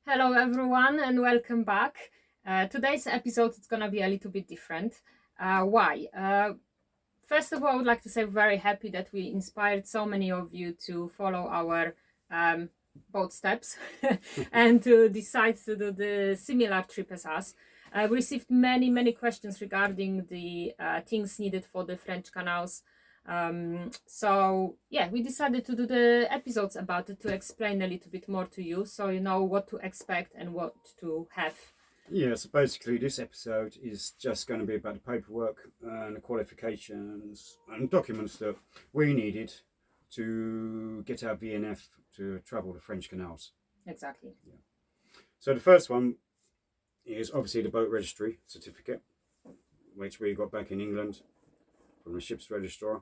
Hello everyone and welcome back. Today's episode is gonna be a little bit different. Why? First of all, I would like to say very happy that we inspired so many of you to follow our boat steps and to decide to do the similar trip as us. We received many questions regarding the things needed for the French canals. So yeah, we decided to do the episodes about it to explain a little bit more to you, so you know what to expect and what to have. Yeah, so basically this episode is just going to be about the paperwork and the qualifications and documents that we needed to get our VNF to travel the French canals. Exactly. Yeah. So the first one is obviously the boat registry certificate, which we got back in England from the ship's registrar,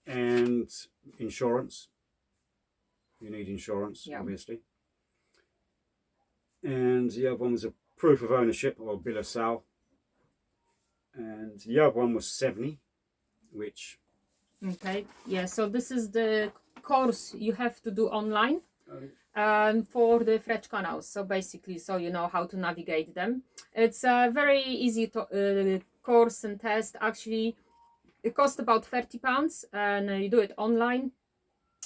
and insurance. You need insurance, Yeah. obviously. And the other one was a proof of ownership or bill of sale. And the other one was 70, which... Okay, yeah, so this is the course you have to do online for the French canals. So basically, so you know how to navigate them. It's a very easy course and test. Actually, it costs about £30 and you do it online.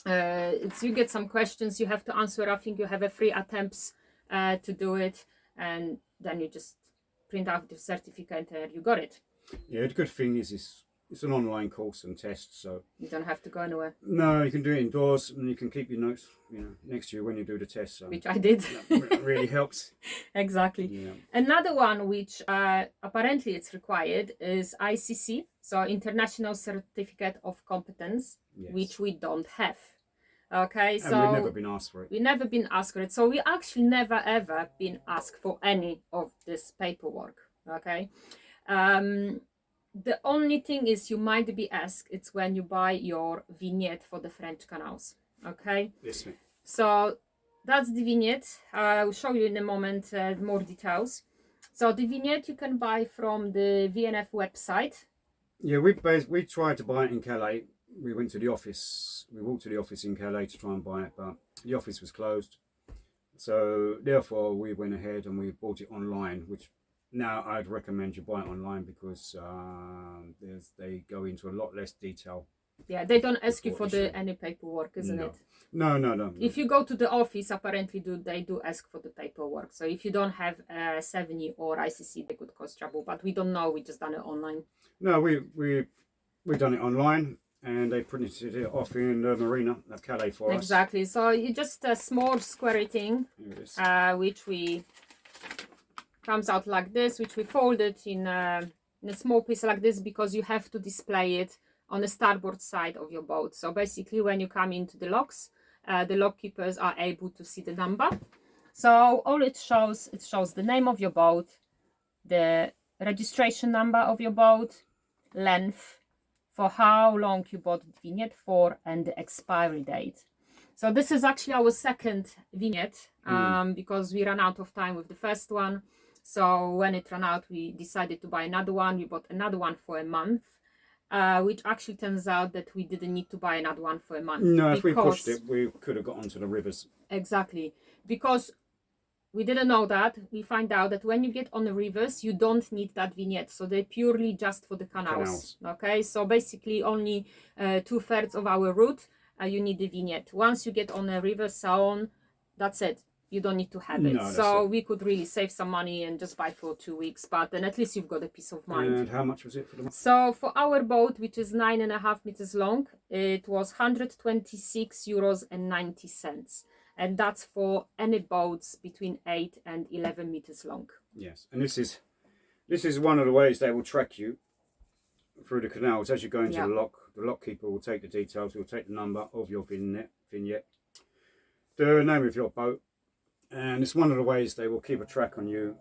You get some questions you have to answer. I think you have a 3 attempts to do it, and then you just print out the certificate and you got it. Yeah, the good thing is it's an online course and test, so you don't have to go anywhere. No, you can do it indoors and you can keep your notes, next to you when you do the test. So which I did. That really helps. Exactly. Yeah. Another one which apparently it's required is ICC, so International Certificate of Competence, Yes. which we don't have. Okay, And so we've never been asked for it. We've never been asked for it. So we actually never ever been asked for any of this paperwork. Okay. The only thing is you might be asked, it's when you buy your vignette for the French canals. Okay. Yes, mate. So that's the vignette. I'll show you in a moment more details. So the vignette you can buy from the VNF website. Yeah, we tried to buy it in Calais. We went to the office. We walked to the office in Calais to try and buy it, but the office was closed. So therefore, we went ahead and we bought it online. Which now I'd recommend you buy it online because they go into a lot less detail. Yeah, they don't ask you for any paperwork, isn't it? No. If you go to the office, apparently they do ask for the paperwork. So if you don't have 70 or ICC, they could cause trouble. But we don't know. We just done it online. No, we done it online, and they printed it off in the marina at Calais for us. Exactly. So you just a small square thing, which we comes out like this, which we folded in a small piece like this because you have to display it on the starboard side of your boat. So basically, when you come into the locks, the lock keepers are able to see the number. So all it shows the name of your boat, the registration number of your boat, length, for how long you bought the vignette for, and the expiry date. So this is actually our second vignette because we ran out of time with the first one. So when it ran out, we decided to buy another one. We bought another one for a month, which actually turns out that we didn't need to buy another one for a month. No, if we pushed it, we could have got onto the rivers. Exactly. Because we didn't know that. We find out that when you get on the rivers, you don't need that vignette. So they're purely just for the canals. Okay, so basically only 2/3 of our route, you need the vignette. Once you get on the river, so on, that's it. You don't need to have it. So we could really save some money and just buy for 2 weeks. But then at least you've got a peace of mind. And how much was it for the month? So for our boat, which is 9.5 meters long, it was €126.90. And that's for any boats between 8 and 11 meters long. Yes, and this is one of the ways they will track you through the canals as you go into the lock. The lock keeper will take the details. He'll take the number of your vignette, the name of your boat, and it's one of the ways they will keep a track on you,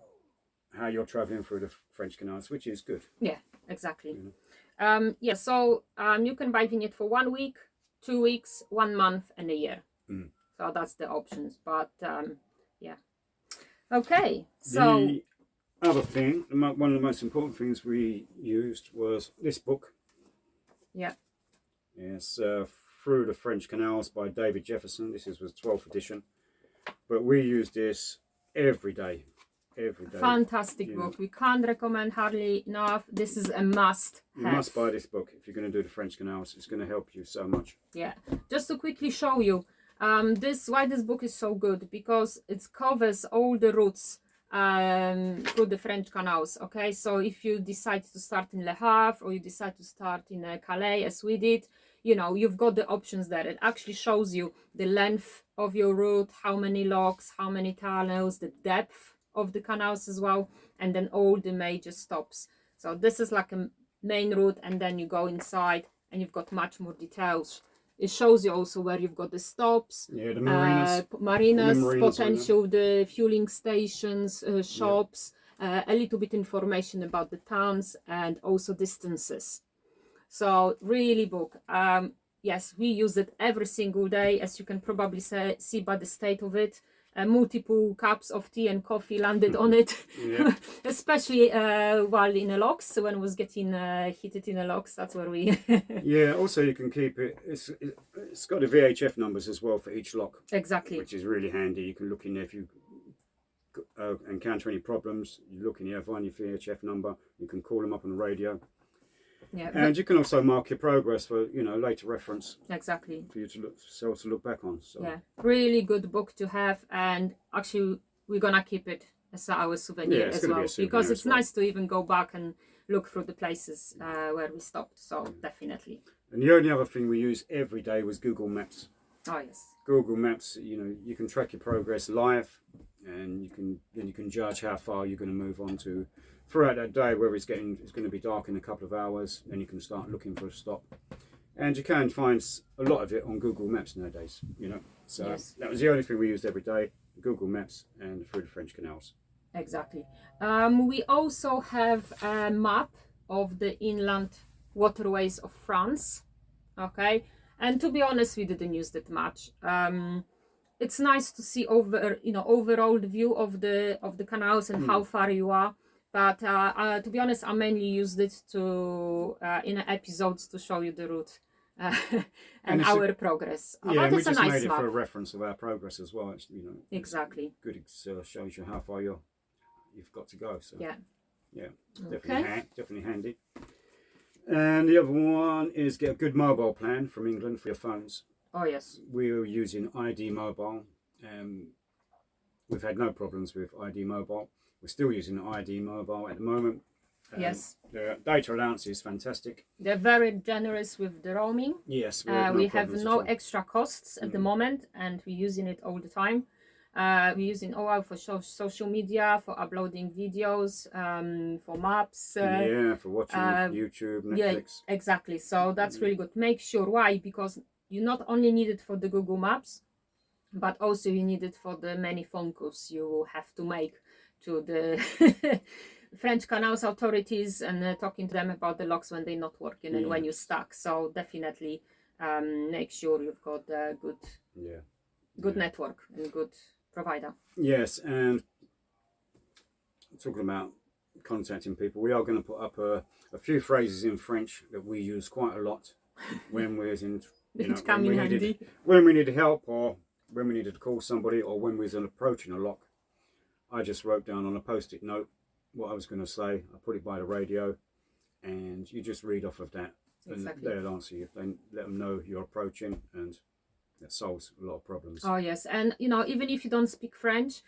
how you're traveling through the French canals, which is good. Yeah, exactly. So you can buy vignette for 1 week, 2 weeks, 1 month, and a year. So that's the options, but yeah. Okay, so the other thing, one of the most important things we used was this book. Yeah. Yes, Through the French Canals by David Jefferson. This was 12th edition. but we use this every day. Every day. Fantastic book. We can't recommend hardly enough. This is a must have. You must buy this book if you're going to do the French Canals. It's going to help you so much. Yeah. Just to quickly show you why this book is so good, because it covers all the routes through the French Canals. Okay, so if you decide to start in Le Havre or you decide to start in Calais, as we did, you know, you've got the options there. It actually shows you the length of your route, how many locks, how many tunnels, the depth of the canals as well, and then all the major stops. So this is like a main route, and then you go inside and you've got much more details. It shows you also where you've got the stops, yeah, the marinas, potential, the fueling stations, shops, a little bit information about the towns, and also distances. So really book. Yes, we use it every single day, as you can probably see by the state of it. Multiple cups of tea and coffee landed on it, especially while in a locks. So when it was getting heated in a locks, that's where we. Yeah. Also, you can keep it. It's got the VHF numbers as well for each lock. Exactly. Which is really handy. You can look in there if you encounter any problems. You look in there, find your VHF number. You can call them up on the radio. Yeah, and you can also mark your progress for later reference. Exactly. For you to look back on. So. Yeah, really good book to have, and actually we're gonna keep it as our souvenir as well, because it's nice to even go back and look through the places where we stopped. So definitely. And the only other thing we use every day was Google Maps. Oh yes. Google Maps, you can track your progress live, and you can judge how far you're going to move on to throughout that day, whether it's going to be dark in a couple of hours, and you can start looking for a stop. And you can find a lot of it on Google Maps nowadays, So that was the only thing we used every day, Google Maps and through the French Canals. Exactly. We also have a map of the inland waterways of France. Okay. And to be honest, we didn't use that much. It's nice to see overall the view of the canals and how far you are. But to be honest, I mainly used it in episodes to show you the route and our progress. Yeah, and we just made it for a reference of our progress as well. Exactly. Good. It shows you how far you've got to go. So yeah, Okay. definitely handy. And the other one is get a good mobile plan from England for your phones. Oh yes. We are using ID Mobile. We've had no problems with ID Mobile. We're still using ID Mobile at the moment. Yes. The data allowance is fantastic. They're very generous with the roaming. Yes. We have no extra costs at the moment, and we're using it all the time. We're using OAU for social media, for uploading videos, for maps. For watching YouTube, Netflix. Yeah, exactly. So that's really good. Make sure. Why? Because you not only need it for the Google Maps, but also you need it for the many phone calls you have to make to the French Canals authorities and talking to them about the locks when they're not working and when you're stuck. So definitely make sure you've got a good network and good provider. Yes, and talking about contacting people, we are going to put up a few phrases in French that we use quite a lot when we're in, when we needed help, or when we needed to call somebody, or when we was approaching a lock. I just wrote down on a post-it note what I was going to say. I put it by the radio, and you just read off of that, and they'll answer you. Then let them know you're approaching, and that solves a lot of problems. Oh yes, and even if you don't speak French,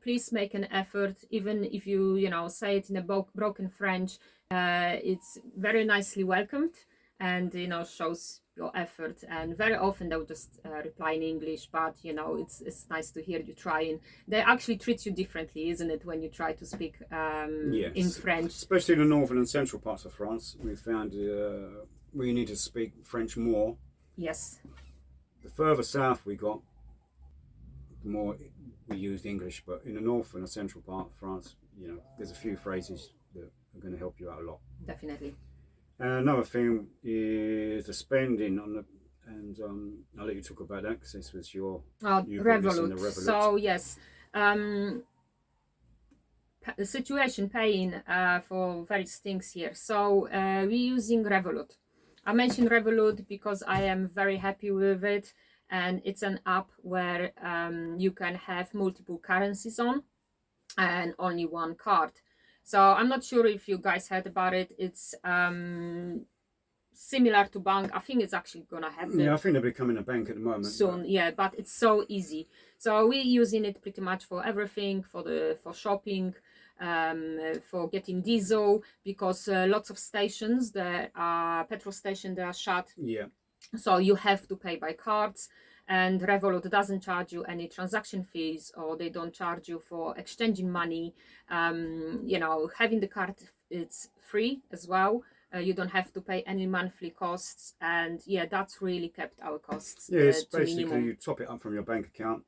please make an effort. Even if you say it in a broken French, it's very nicely welcomed, and shows your effort. And very often they'll just reply in English, but it's nice to hear you trying. They actually treat you differently, isn't it, when you try to speak in French? Especially in the northern and central parts of France, we found we need to speak French more. Yes. The further south we got, the more we used English. But in the north and the central part of France, there's a few phrases that are going to help you out a lot. Definitely. Another thing is the spending on the, and I'll let you talk about that because this was your Revolut. So yes, the situation paying for various things here. So we're using Revolut. I mentioned Revolut because I am very happy with it, and it's an app where you can have multiple currencies on and only one card. So I'm not sure if you guys heard about it. It's similar to bank. I think it's actually gonna happen. Yeah, I think they're becoming a bank at the moment soon. But... yeah, but it's so easy. So we're using it pretty much for everything, for shopping, for getting diesel, because lots of stations, there are petrol stations, they are shut. Yeah. So you have to pay by cards, and Revolut doesn't charge you any transaction fees, or they don't charge you for exchanging money. You know, having the card, it's free as well. You don't have to pay any monthly costs, and yeah, that's really kept our costs. Yeah, it's to basically minimum. You top it up from your bank account,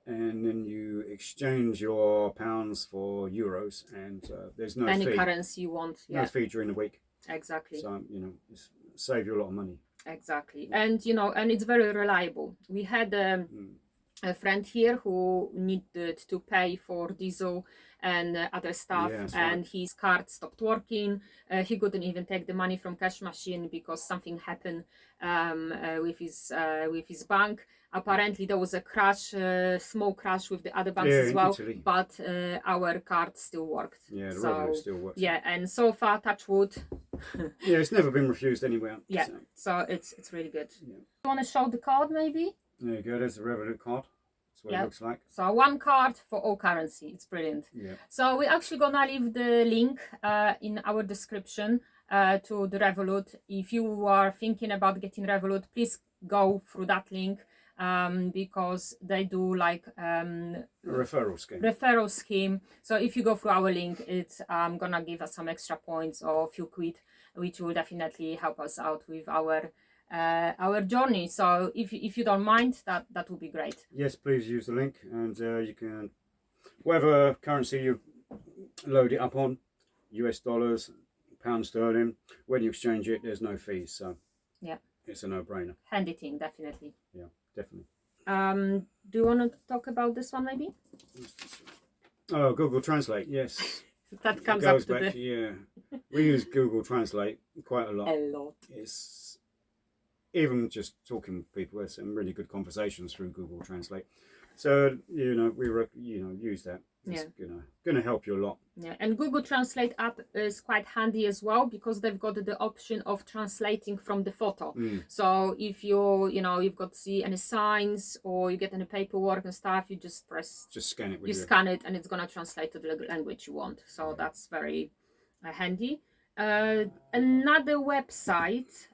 and then you exchange your pounds for euros, and there's no any fee. currency you want. Yeah, no fee during the week. Exactly. So you know, it's save you a lot of money. Exactly, and you know, and it's very reliable. We had a friend here who needed to pay for diesel and other stuff, and his card stopped working. He couldn't even take the money from cash machine because something happened with his bank. Apparently there was a crash, small crash with the other banks as well, Italy. But our card still worked. Yeah, the Revolut still works. Yeah, and so far, touch wood. Yeah, it's never been refused anywhere. Yeah, so it's really good. Yeah. You want to show the card maybe? There you go, there's the Revolut card. That's what it looks like. So one card for all currency. It's brilliant. Yeah. So we're actually gonna leave the link in our description to the Revolut. If you are thinking about getting Revolut, please go through that link, because they do like a referral scheme. So if you go through our link, it's gonna give us some extra points or a few quid, which will definitely help us out with our journey. So if you don't mind, that would be great. Yes, please use the link, and you can, whatever currency you load it up on, US dollars, pound sterling, when you exchange it, there's no fees. So yeah, it's a no-brainer. Handy thing, definitely. Yeah, definitely. Do you want to talk about this one maybe? Oh, Google Translate, yes. That comes up to back, yeah. We use Google Translate quite a lot. It's even just talking with people, there's some really good conversations through Google Translate. So you know, we use that. It's gonna help you a lot. Yeah, and Google Translate app is quite handy as well, because they've got the option of translating from the photo. So if you've got to see any signs or you get any paperwork and stuff, you just scan it. Scan it, and it's gonna translate to the language you want. So that's very handy. Another website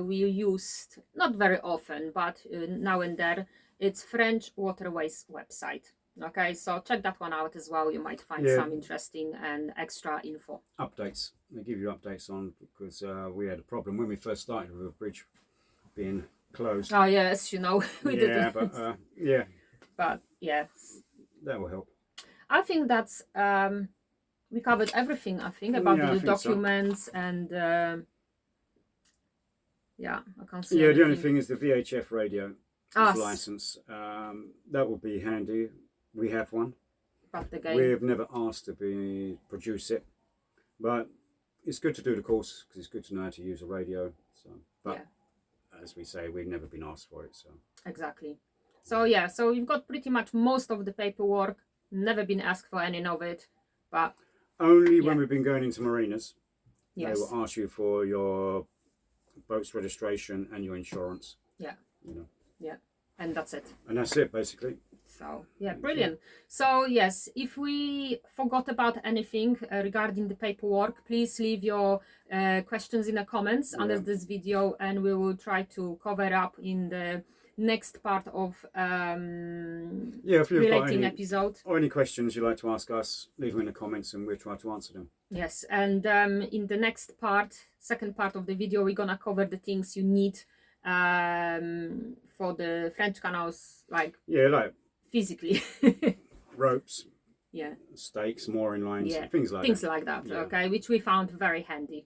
we used not very often, but now and then, it's French Waterways website. Okay, so check that one out as well. You might find some interesting and extra info. Updates. They give you updates on, because we had a problem when we first started with a bridge being closed. Oh yes, you know, we did. But yeah, that will help. I think that's we covered everything. I think about the documents and I can't see. Yeah, anything. The only thing is the VHF radio license. That will be handy. We have one. But again, we've never asked to produce it, but it's good to do the course, because it's good to know how to use a radio. So, but as we say, we've never been asked for it. So exactly. So so you've got pretty much most of the paperwork. Never been asked for any of it, but only when we've been going into marinas, they will ask you for your boat's registration and your insurance. Yeah. You know. Yeah. And that's it. And that's it, basically. So brilliant. So yes, if we forgot about anything regarding the paperwork, please leave your questions in the comments under this video, and we will try to cover up in the next part of if you've relating got any episode. Or any questions you'd like to ask us, leave them in the comments and we'll try to answer them. Yes, and in the next part, second part of the video, we're gonna cover the things you need for the French canals, like physically. Ropes, stakes, mooring lines, things like that. Okay, which we found very handy.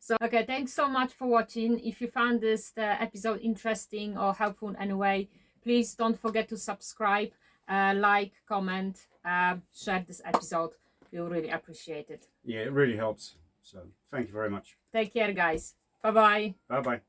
So okay, thanks so much for watching. If you found this episode interesting or helpful in any way, please don't forget to subscribe, like, comment, share this episode. We'll really appreciate it. Yeah, it really helps. So thank you very much. Take care, guys. Bye bye. Bye bye.